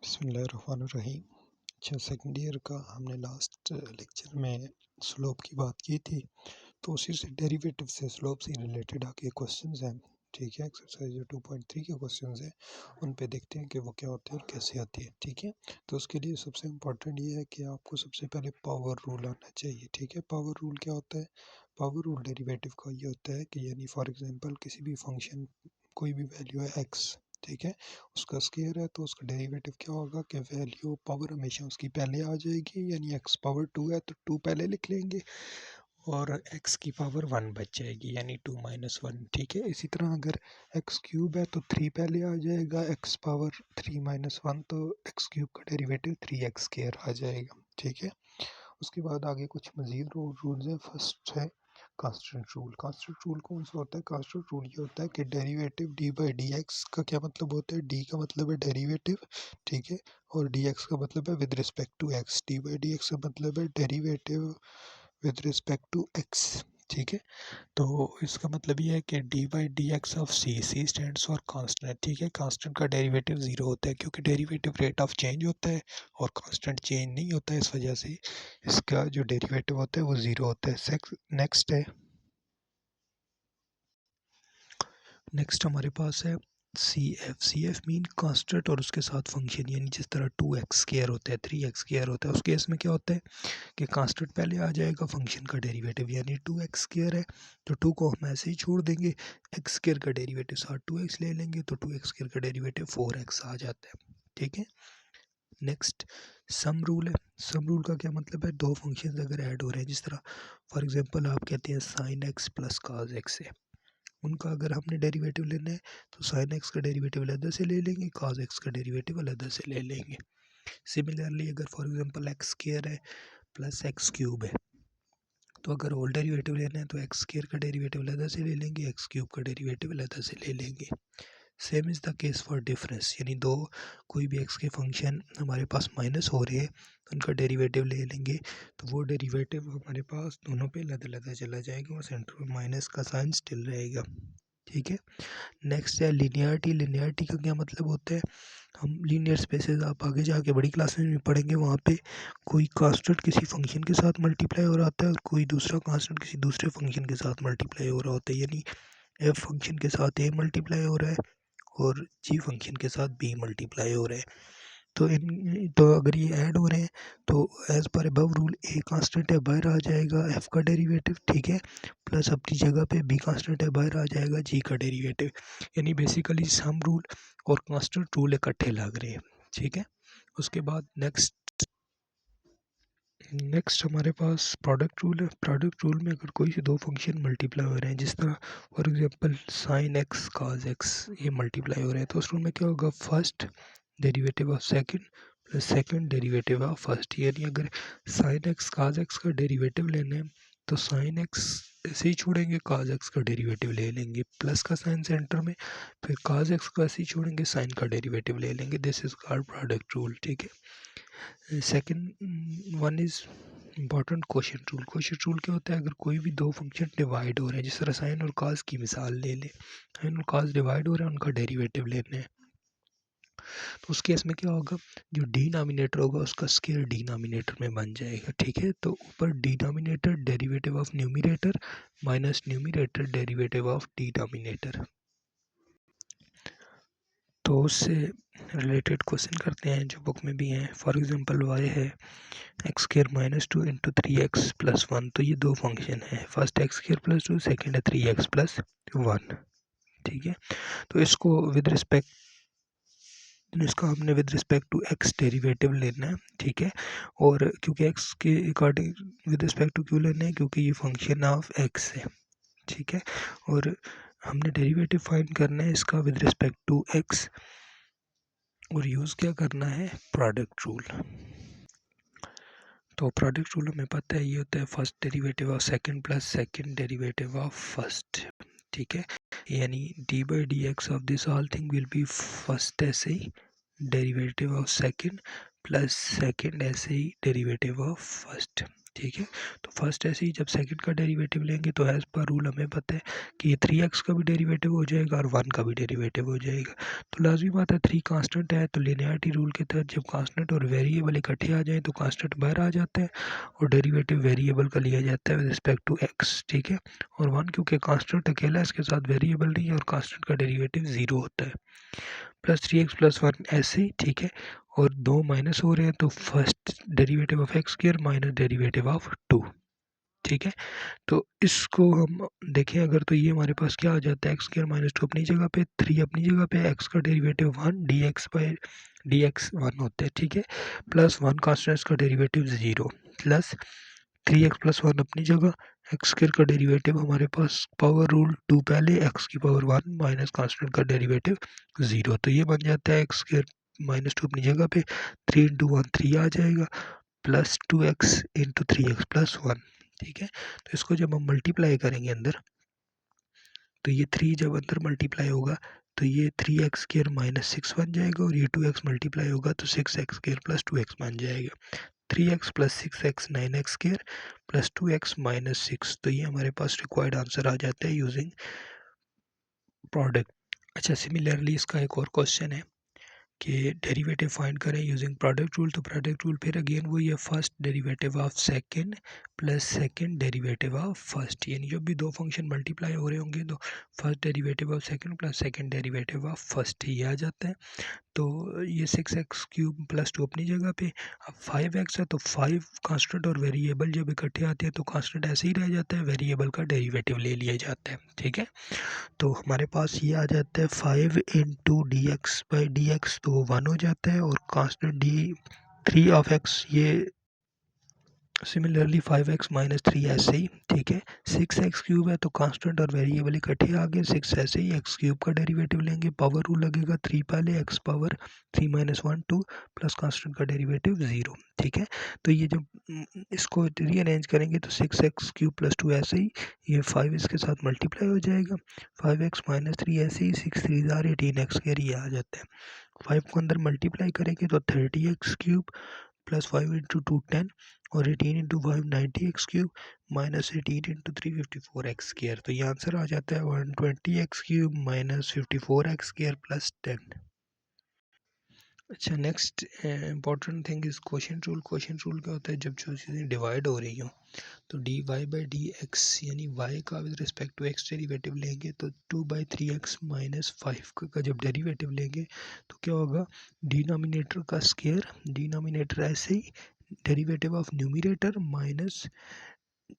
बिस्मिल्लाहिर्रहमानिर्रहीम। अच्छा, second year का हमने लास्ट लेक्चर में स्लोप की बात की थी, तो उसी से डेरिवेटिव से स्लोप से रिलेटेड आगे क्वेश्चंस हैं। ठीक है, एक्सरसाइज जो 2.3 के क्वेश्चंस हैं उन पे देखते हैं कि वो क्या होते हैं और कैसे आती है। ठीक है, तो उसके लिए सबसे इम्पोर्टेंट ये है कि आपको सबसे पहले पावर रूल आना चाहिए। ठीक है, पावर रूल क्या होता है? पावर रूल डेरिवेटिव का ये होता है कि यानी फॉर एग्जांपल किसी भी फंक्शन कोई भी वैल्यू है एक्स, ठीक है, उसका स्केयर है तो उसका डेरिवेटिव क्या होगा कि वैल्यू पावर हमेशा उसकी पहले आ जाएगी, यानी एक्स पावर 2 है तो 2 पहले लिख लेंगे और x की पावर 1 बच जाएगी, यानी 2 माइनस 1। ठीक है, इसी तरह अगर x क्यूब है तो 3 पहले आ जाएगा, x पावर 3 माइनस 1 तो x क्यूब का डेरिवेटिव 3x स्केयर आ जाएगा। ठीक है, उसके बाद आगे कुछ मज़ीद रूल्स हैं। फर्स्ट है कांस्टेंट रूल। कांस्टेंट रूल कौन सा होता है? कांस्टेंट रूल ये होता है कि derivative D by D X का क्या मतलब होता है? डी का मतलब है डेरिवेटिव, ठीक है, और डी एक्स का मतलब है with respect to X. D by D X का मतलब है derivative with respect to X. ठीक है, तो इसका मतलब ये है कि D by D X of C, C stands for constant. ठीक है, कांस्टेंट का डेरिवेटिव ज़ीरो होता है क्योंकि डेरिवेटिव रेट ऑफ चेंज होता है और कांस्टेंट चेंज नहीं होता है, इस वजह से इसका जो डेरिवेटिव होता है वो ज़ीरो होता है। नेक्स्ट हमारे पास है C F. C F mean constant और उसके साथ फंक्शन, यानी जिस तरह 2x स्क्वायर होता है, 3x स्क्वायर होता है, उस केस में क्या होता है कि कांस्टेंट पहले आ जाएगा फंक्शन का डेरिवेटिव, यानी 2x स्क्वायर है तो 2 को हम ऐसे ही छोड़ देंगे, x स्क्वायर का डेरिवेटिव साथ 2x ले लेंगे तो 2x स्क्वायर का डेरिवेटिव 4x आ जाता है। ठीक है, नेक्स्ट सम रूल है। सम रूल का क्या मतलब है? दो फंक्शन अगर ऐड हो रहे हैं, जिस तरह फॉर एग्जांपल आप कहते हैं साइन एक्स प्लस काज एक्स है, उनका अगर हमने डेरिवेटिव लेना है तो साइन एक्स का डेरिवेटिव अलग से ले लेंगे, काज एक्स का डेरिवेटिव अलग से ले लेंगे। सिमिलरली अगर फॉर एग्जांपल एक्स स्क्वायर है प्लस एक्स क्यूब है, तो अगर होल डेरिवेटिव लेना है तो एक्स स्क्वायर का डेरिवेटिव अलग से ले लेंगे, एक्स क्यूब का डेरिवेटिव अलग से ले लेंगे। Same is the case for difference, यानी दो कोई भी एक्स के फंक्शन हमारे पास माइनस हो रहे हैं, उनका डेरिवेटिव ले लेंगे तो वो डेरिवेटिव हमारे पास दोनों पे अलग अलग चला जाएगा और सेंटर में माइनस का साइन स्टिल रहेगा। ठीक है, नेक्स्ट है लिनियरिटी। लिनियरिटी का क्या मतलब होता है? हम लीनियर स्पेसेस आप आगे जाके बड़ी क्लासेस में पढ़ेंगे, वहाँ पे कोई कांस्टेंट किसी फंक्शन के साथ मल्टीप्लाई हो रहा होता है और कोई दूसरा कांस्टेंट किसी दूसरे फंक्शन के साथ मल्टीप्लाई हो रहा होता है, यानी एफ फंक्शन के साथ ए मल्टीप्लाई हो रहा है और जी फंक्शन के साथ बी मल्टीप्लाई हो रहा है। तो अगर ये ऐड हो रहे हैं तो as per above rule a constant है बाहर आ जाएगा एफ का डेरिवेटिव, ठीक है, प्लस अपनी जगह पे बी कांस्टेंट है बाहर आ जाएगा जी का डेरिवेटिव, यानी बेसिकली सम रूल और कांस्टेंट रूल इकट्ठे लग रहे हैं। ठीक है, उसके बाद नेक्स्ट हमारे पास प्रोडक्ट रूल है। प्रोडक्ट रूल में अगर कोई से दो फंक्शन मल्टीप्लाई हो रहे हैं, जिस तरह for example sine x cause x ये मल्टीप्लाई हो रहे हैं, तो उस रूल में क्या होगा? First derivative of second plus second derivative of first, यानी अगर साइन एक्स काज एक्स का डेरिवेटिव लेना है तो साइन एक्स ऐसे ही छोड़ेंगे, काज एक्स का डेरिवेटिव ले लेंगे, प्लस का साइन सेंटर में, फिर काज एक्स को ऐसे ही छोड़ेंगे, साइन का डेरिवेटिव ले लेंगे। This is called product rule. ठीक है, second one is important quotient rule. Quotient rule क्या होता है? अगर कोई भी दो फंक्शन डिवाइड हो रहे हैं, जिस तरह साइन और काज की मिसाल ले लें, साइन और काज डिवाइड हो रहे हैं, उनका डेरिवेटिव लेना है, तो उस केस में क्या होगा? जो डिनोमिनेटर होगा उसका स्केयर डिनोमिनेटर में बन जाएगा। ठीक है, तो ऊपर denominator derivative of numerator minus numerator derivative of denominator. तो उससे रिलेटेड क्वेश्चन करते हैं जो बुक में भी हैं। फॉर एग्जांपल वाई है x square minus 2 into 3x plus 1, तो ये दो फंक्शन है, first x square plus 2, second है 3x प्लस 1। ठीक है, तो इसको विद रिस्पेक्ट इसका हमने with respect to X derivative लेना है। ठीक है, और क्योंकि एक्स के अकॉर्डिंग विद रिस्पेक्ट टू क्यों लेना है? क्योंकि ये फंक्शन ऑफ एक्स है। ठीक है, और हमने डेरिवेटिव फाइंड करना है इसका विद रिस्पेक्ट टू एक्स, और यूज़ क्या करना है? Product rule. तो प्रोडक्ट रूल हमें पता है ये होता है first derivative of second plus second derivative of first. ठीक है, यानी D by D X of this all thing will be first ऐसे ही derivative of second plus second ऐसे ही डेरिवेटिव ऑफ फर्स्ट। ठीक है। तो फर्स्ट ऐसे ही जब सेकंड का डेरिवेटिव लेंगे तो एज पर रूल हमें पता है कि ये 3x का भी डेरिवेटिव हो जाएगा और 1 का भी डेरिवेटिव हो जाएगा। तो लाजमी बात है 3 कांस्टेंट है, तो लिनियरिटी रूल के तहत जब कांस्टेंट और वेरिएबल इकट्ठे आ जाए तो कांस्टेंट बाहर आ जाता है और डेरिवेटिव वेरिएबल का लिया जाता है विद रिस्पेक्ट टू x, ठीक है। और 1 क्योंकि कांस्टेंट अकेला है, इसके साथ वेरिएबल नहीं है और कांस्टेंट का डेरिवेटिव 0 होता है। प्लस 3x प्लस 1 ऐसे ही, ठीक है। और दो माइनस हो रहे हैं तो first derivative of x square minus derivative of 2, ठीक है। तो इसको हम देखें अगर तो ये हमारे पास क्या आ जाता है, एक्स स्क्वायर माइनस 2 अपनी जगह पे, 3 अपनी जगह पे, एक्स का derivative 1 D x by D x 1 होता है, ठीक है। प्लस 1 कांस्टेंट का डेरिवेटिव 0 प्लस 3x प्लस 1 अपनी जगह, एक्स स्क्वायर का डेरिवेटिव हमारे पास पावर रूल 2 पहले, एक्स की पावर 1 माइनस कांस्टेंट का डेरिवेटिव 0। तो ये बन जाता है एक्स स्क्वायर माइनस 2 अपनी जगह पे, 3 इंटू 1 3 आ जाएगा plus 2x into 3x plus 1, ठीक है। तो इसको जब हम मल्टीप्लाई करेंगे अंदर तो ये 3 जब अंदर मल्टीप्लाई होगा तो ये 3x स्क्वायर माइनस 6 बन जाएगा और ये 2x मल्टीप्लाई होगा तो 6x स्क्वायर प्लस 2x बन जाएगा। 3x plus 6x 9x square plus 2x minus 6। तो ये हमारे पास रिक्वायर्ड आंसर आ जाता है यूजिंग प्रोडक्ट। अच्छा, सिमिलरली इसका एक और क्वेश्चन है कि डेरिवेटिव फाइंड करें यूजिंग प्रोडक्ट रूल। तो प्रोडक्ट रूल फिर अगेन वही है, first derivative of second plus second derivative of first, यानी जब भी दो फंक्शन मल्टीप्लाई हो रहे होंगे तो first derivative of second plus second derivative of first ही आ जाता है। तो ये 6x क्यूब प्लस 2 अपनी जगह पे, अब 5x है तो 5 कांस्टेंट और वेरिएबल जब इकट्ठे आते हैं तो कांस्टेंट ऐसे ही रह जाता है, वेरिएबल का डेरिवेटिव ले लिया जाता है, ठीक है। तो हमारे पास ये आ जाता है 5 into D x by D x, तो वो 1 हो जाता है और कांस्टेंट डी 3 ऑफ एक्स, ये सिमिलरली 5x माइनस 3 ऐसे ही, ठीक है। 6x क्यूब है तो कांस्टेंट और वेरिएबल इकट्ठे आ गए, 6 ऐसे ही, एक्स क्यूब का डेरिवेटिव लेंगे, पावर रूल लगेगा 3 पहले, x power 3 minus 1 2 plus constant का डेरिवेटिव 0, ठीक है। तो ये जब इसको रीअरेंज करेंगे तो 6x क्यूब प्लस 2 ऐसे ही, ये 5 इसके साथ मल्टीप्लाई हो जाएगा, 5x माइनस 3 ऐसे ही, 6 3 18x के ये आ जाता है। 5 को अंदर मल्टीप्लाई करेंगे तो 30x क्यूब प्लस 5 इंटू 2 10 और 18 into 5 90x cube minus 18 into 3 54x square. तो ये आंसर आ जाता है 120x cube minus 54x square plus 10। अच्छा, next important thing is question rule. Question rule क्या होता है, जब जो चीज़ें डिवाइड हो रही हो तो D Y by D X यानी वाई का with respect to X derivative लेंगे तो 2/3x माइनस 5 का जब डेरिवेटिव लेंगे तो क्या होगा, डिनोमिनेटर का स्क्वायर, डिनोमिनेटर ऐसे ही, derivative of numerator minus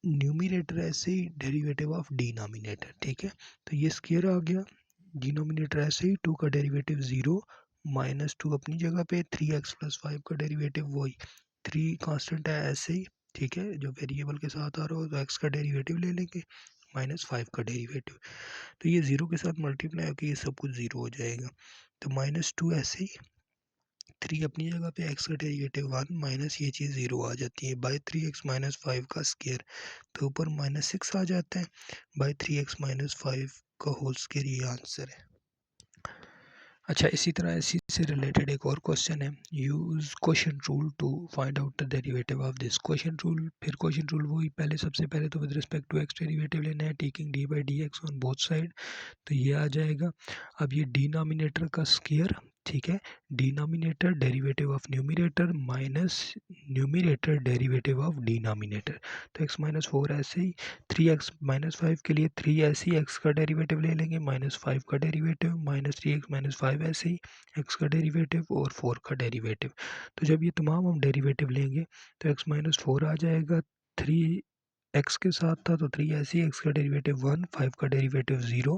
numerator ऐसे ही डेरिवेटिव ऑफ डिनोमिनेटर, ठीक है। तो ये स्क्वायर आ गया, डिनोमिनेटर ऐसे ही, 2 का डेरिवेटिव 0 माइनस 2 अपनी जगह पे, 3x प्लस 5 का डेरिवेटिव वही 3 कांस्टेंट है ऐसे ही, ठीक है। जो वेरिएबल के साथ आ रहा हो तो x का डेरिवेटिव ले लेंगे माइनस 5 का डेरिवेटिव, तो ये 0 के साथ मल्टीप्लाई होकर ये सब कुछ 0 हो जाएगा। तो माइनस 2 ऐसे ही, 3 अपनी जगह पे, x का डेरिवेटिव 1 माइनस ये चीज़ 0 आ जाती है बाई 3x माइनस 5 का स्क्वायर, तो ऊपर माइनस 6 आ जाता है बाई 3x माइनस 5 का होल स्क्वायर, ये आंसर है। अच्छा, इसी तरह इसी से रिलेटेड एक और क्वेश्चन है, use question rule to find out the derivative of this. Question rule फिर क्वेश्चन रूल वही, पहले सबसे पहले तो with respect to X derivative लेना है, taking D by D X on both side, तो ये आ जाएगा। अब ये डिनोमिनेटर का स्क्वायर, ठीक है, denominator derivative of numerator minus numerator derivative of denominator, तो x माइनस 4 ऐसे ही, 3x माइनस 5 के लिए 3 ऐसे ही, x का डेरिवेटिव ले लेंगे माइनस 5 का डेरिवेटिव माइनस 3x माइनस 5 ऐसे ही, x का डेरिवेटिव और 4 का डेरिवेटिव। तो जब ये तमाम हम डेरिवेटिव लेंगे तो x माइनस 4 आ जाएगा, 3 x के साथ था तो 3 ऐसे ही, x का डेरिवेटिव 1 5 का डेरिवेटिव 0,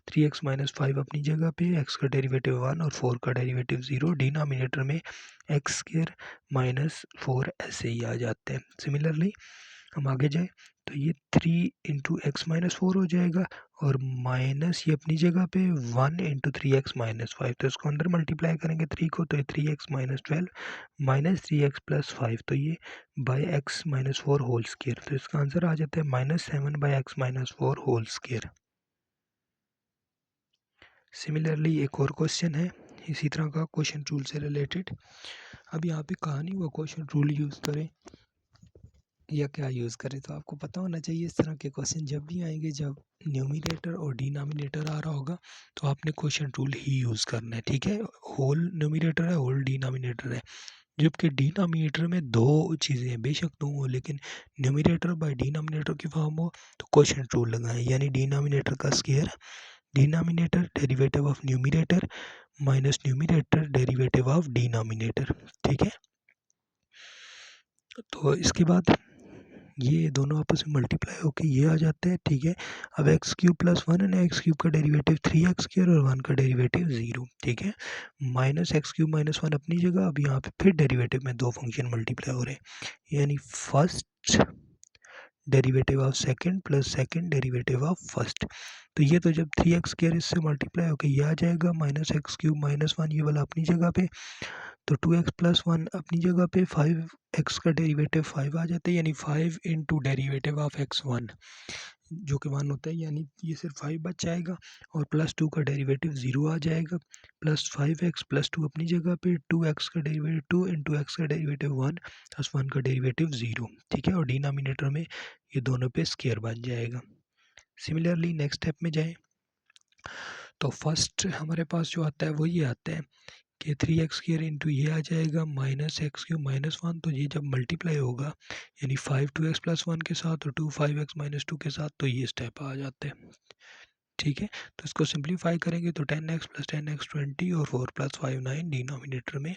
3x माइनस 5 अपनी जगह पे, x का डेरिवेटिव 1 और 4 का डेरिवेटिव 0, डिनोमिनेटर में एक्स स्क्वायर माइनस 4 ऐसे ही आ जाते हैं। सिमिलरली हम आगे जाए तो ये 3 इंटू एक्स माइनस 4 हो जाएगा और माइनस ये अपनी जगह पे 1 इंटू 3x माइनस 5, तो इसको अंदर मल्टीप्लाई करेंगे 3 को तो ये 3x minus 12 minus 3x plus 5, तो ये by X minus 4 whole square, तो इसका आंसर आ जाता है -7 by X minus 4 whole square. Similarly एक और क्वेश्चन है इसी तरह का क्वेश्चन रूल से रिलेटेड। अब यहाँ पे कहानी हुआ क्वेश्चन रूल यूज़ करें या क्या यूज़ करें। तो आपको पता होना चाहिए इस तरह के क्वेश्चन जब भी आएंगे, जब न्यूमिनेटर और डिनोमिनेटर आ रहा होगा तो आपने क्वेश्चन रूल ही यूज़ करना है, ठीक है। होल न्यूमिनेटर है, होल डिनोमिनेटर है, जबकि डिनोमिनेटर में दो चीज़ें हैं, बेशक दो हो लेकिन न्यूमिनेटर बाय डिनोमिनेटर की फॉर्म हो तो क्वेश्चन रूल लगाएं, यानी डिनोमिनेटर का square denominator derivative of numerator minus numerator derivative of denominator, ठीक है। तो इसके बाद ये दोनों आपस में मल्टीप्लाई होके ये आ जाते हैं, ठीक है। अब एक्स क्यूब प्लस वन है ना, एक्स क्यूब का डेरिवेटिव 3x स्क्वायर और वन का डेरिवेटिव 0, ठीक है। Minus x cube minus one अपनी जगह, अब यहाँ पे फिर डेरिवेटिव में दो फंक्शन मल्टीप्लाई हो रहे हैं, यानी first derivative of second plus second derivative of first. तो ये तो जब 3x स्क्वायर इससे मल्टीप्लाई होकर ये आ जाएगा, minus x cube minus one ये वाला अपनी जगह पे, तो 2x प्लस वन अपनी जगह पे, 5x का डेरिवेटिव 5 आ जाता है, यानी 5 इंटू डेरीवेटिव ऑफ x1 जो कि 1 होता है, यानी ये सिर्फ 5 बच जाएगा और प्लस 2 का डेरिवेटिव 0 आ जाएगा, प्लस 5x प्लस 2 अपनी जगह पे, 2x का डेरिवेटिव 2 इंटू एक्स का डेरिवेटिव 1 प्लस 1 का डेरिवेटिव 0, ठीक है। और डिनोमिनेटर में ये दोनों पे स्क्वायर बन जाएगा। सिमिलरली नेक्स्ट स्टेप में जाएं तो फर्स्ट हमारे पास जो आता है वो ये आता है कि 3x स्क्वायर इंटू ये आ जाएगा minus x cube minus one, तो ये जब मल्टीप्लाई होगा यानी 5 2x प्लस वन के साथ और 2 5x माइनस टू के साथ, तो ये स्टेप आ जाते हैं, ठीक है। तो इसको सिंप्लीफाई करेंगे तो 10x प्लस 10x 20 और 4 प्लस 5 9, डिनोमिनेटर में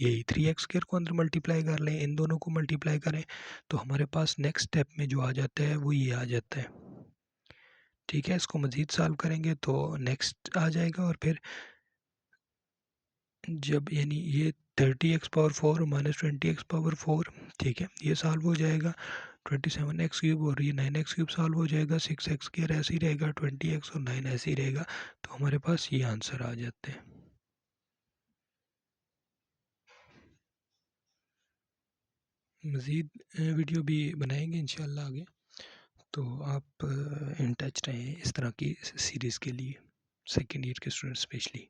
यही 3x स्क्वायर को अंदर मल्टीप्लाई कर लें, इन दोनों को मल्टीप्लाई करें तो हमारे पास नेक्स्ट स्टेप में जो आ जाता है वो ये आ जाता है, ठीक है। इसको मज़ीद सॉल्व करेंगे तो नेक्स्ट आ जाएगा, और फिर जब यानी ये 30x power 4 minus 20x power 4, ठीक है, ये सॉल्व हो जाएगा, 27x क्यूब और ये 9x क्यूब सॉल्व हो जाएगा, 6x स्क्वायर ऐसे ही रहेगा, 20x और 9 ऐसे ही रहेगा, तो हमारे पास ये आंसर आ जाते हैं। मज़ीद वीडियो भी बनाएंगे इंशाल्लाह आगे, तो आप इन टच रहें इस तरह की सीरीज़ के लिए, सेकेंड ईयर के स्टूडेंट स्पेशली।